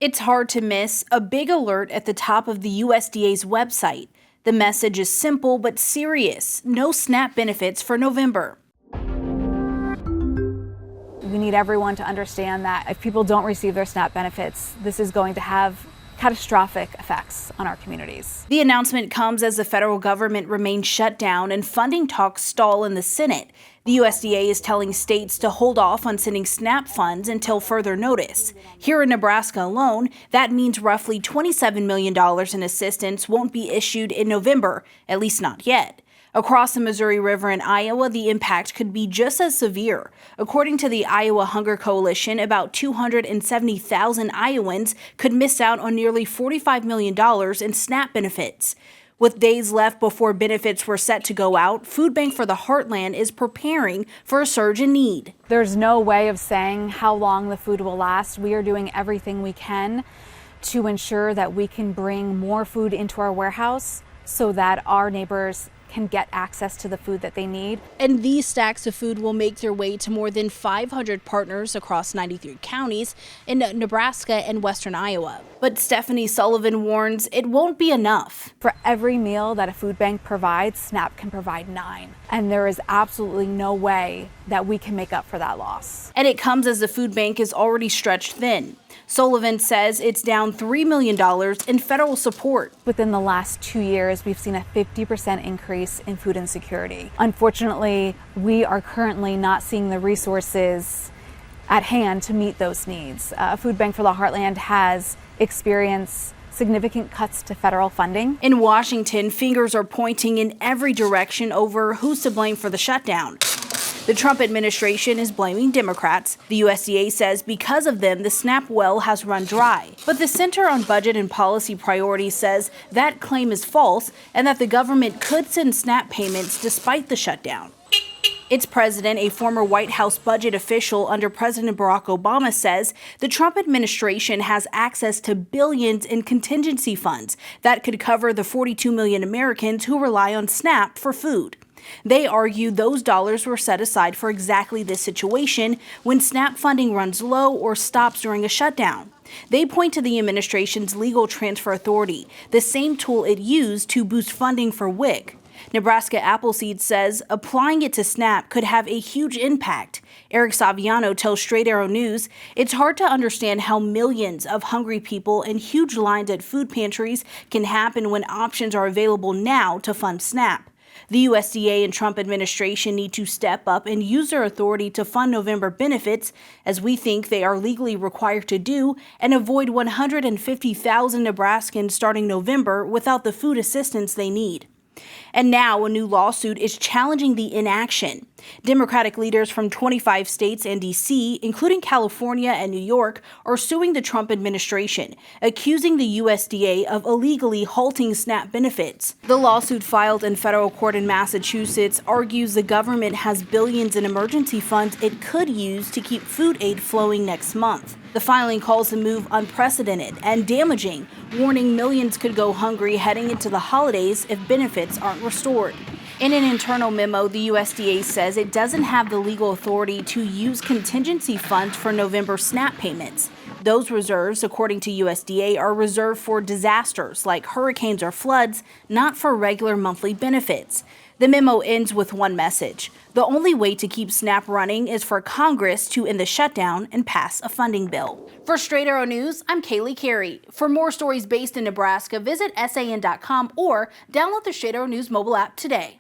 It's hard to miss a big alert at the top of the USDA's website. The message is simple but serious. No SNAP benefits for November. We need everyone to understand that if people don't receive their SNAP benefits, this is going to have catastrophic effects on our communities. The announcement comes as the federal government remains shut down and funding talks stall in the Senate. The USDA is telling states to hold off on sending SNAP funds until further notice. Here in Nebraska alone, that means roughly $27 million in assistance won't be issued in November, at least not yet. Across the Missouri River in Iowa, the impact could be just as severe. According to the Iowa Hunger Coalition, about 270,000 Iowans could miss out on nearly $45 million in SNAP benefits. With days left before benefits were set to go out, Food Bank for the Heartland is preparing for a surge in need. There's no way of saying how long the food will last. We are doing everything we can to ensure that we can bring more food into our warehouse so that our neighbors can get access to the food that they need. And these stacks of food will make their way to more than 500 partners across 93 counties in Nebraska and western Iowa. But Stephanie Sullivan warns it won't be enough. For every meal that a food bank provides, SNAP can provide 9. And there is absolutely no way that we can make up for that loss. And it comes as the food bank is already stretched thin. Sullivan says it's down $3 million in federal support. Within the last 2 years, we've seen a 50% increase in food insecurity. Unfortunately, we are currently not seeing the resources at hand to meet those needs. Food Bank for the Heartland has experienced significant cuts to federal funding. In Washington, fingers are pointing in every direction over who's to blame for the shutdown. The Trump administration is blaming Democrats. The USDA says because of them, the SNAP well has run dry. But the Center on Budget and Policy Priorities says that claim is false and that the government could send SNAP payments despite the shutdown. Its president, a former White House budget official under President Barack Obama, says the Trump administration has access to billions in contingency funds that could cover the 42 million Americans who rely on SNAP for food. They argue those dollars were set aside for exactly this situation when SNAP funding runs low or stops during a shutdown. They point to the administration's legal transfer authority, the same tool it used to boost funding for WIC. Nebraska Appleseed says applying it to SNAP could have a huge impact. Eric Saviano tells Straight Arrow News it's hard to understand how millions of hungry people and huge lines at food pantries can happen when options are available now to fund SNAP. The USDA and Trump administration need to step up and use their authority to fund November benefits, as we think they are legally required to do, and avoid 150,000 Nebraskans starting November without the food assistance they need. And now a new lawsuit is challenging the inaction. Democratic leaders from 25 states and D.C., including California and New York, are suing the Trump administration, accusing the USDA of illegally halting SNAP benefits. The lawsuit filed in federal court in Massachusetts argues the government has billions in emergency funds it could use to keep food aid flowing next month. The filing calls the move unprecedented and damaging, warning millions could go hungry heading into the holidays if benefits aren't restored. In an internal memo, the USDA says it doesn't have the legal authority to use contingency funds for November SNAP payments. Those reserves, according to USDA, are reserved for disasters like hurricanes or floods, not for regular monthly benefits. The memo ends with one message. The only way to keep SNAP running is for Congress to end the shutdown and pass a funding bill. For Straight Arrow News, I'm Kaylee Carey. For more stories based in Nebraska, visit SAN.com or download the Straight Arrow News mobile app today.